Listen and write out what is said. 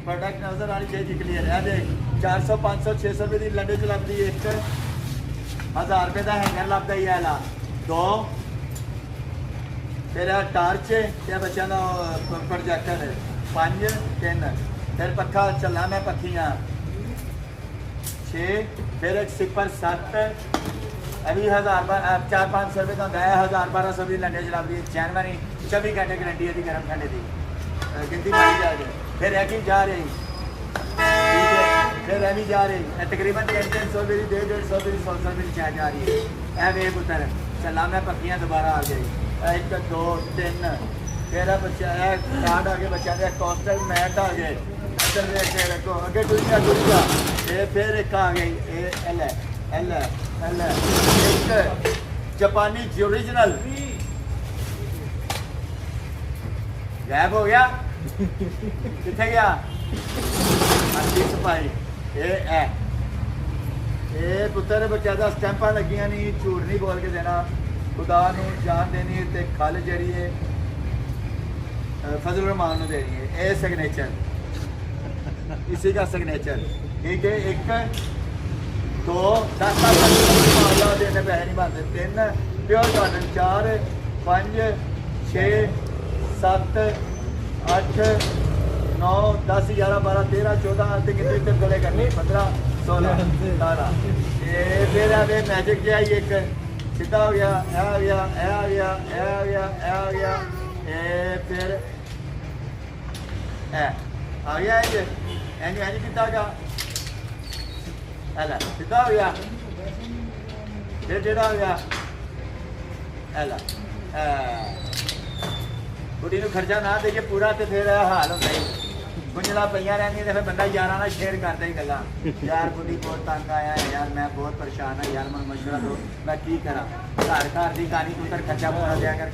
Product नजर आनी चाहिए क्लियर है। देख 400 500 600 रुपए की लंडे च लगती है, 1000 रुपए का हैंगर लगता ही है ला दो। फिर टार्च या बच्चों का प्रोजेक्टर 5 3। फिर पक्खा चलना मैं पक्खियाँ 6। फिर एक सिपर 7। अभी 400-500 रुपये का है, 1000-1200 रुपये लंडे चला दी चैन वाली 24 घंटे गारंटी है गर्म ठंडे की गिनती मारी जा रही। फिर है कि जा रही ठीक है, फिर है भी जा रही तकरीबन 300 रुपये की 150 रुपये 100 रुपये की चैन जा रही है। ए वे पुत्र चला मैं पक्कियाँ दोबारा आ गई 1 2 3। फिर बच्चा कार्ड आ गए बच्चा के कॉस्टल मैट आ गए रखो अगे टुरिया ये फिर एक आ गई एल एल एल एक जापानी ओरिजिनल गायब हो गया कितने गया सफाई ये पुत्र बच्चा का स्टैंपा लगियां नहीं, झूठ नहीं बोल के देना, खुदा नू जान देनी ते खल जड़ी है फजल रहमान नू देनी है। ये सिग्नेचर इसी का सिग्नेचर ठीक है। 1 2 10 देने पैसे नहीं बनते 3 प्योर कॉटन 4 5 6 7 8 9 10 11 12 13 14 कितने गले करनी 15 16 17। ये फिर आगे मैजिक जो आई एक सीधा हो गया ए आ गया ए आ गया ए आ गया ए आ गया ये फिर आ गया ये एंज कितना गया एला सीधा हो गया फिर टेढ़ा हो गया एला कुड़ी नूं खर्चा ना देइए पूरा तो फिर हाल होता ही गुंजला पईयां रहंदियां ते फिर बंदा यारां नाल शेयर करदा ही गल्लां यार कुड़ी बहुत तंग आया है यार मैं बहुत परेशान है यार मैं मशवरा दो मैं की करा घर घर की कहानी तू तर खर्चा पूरा दिया कर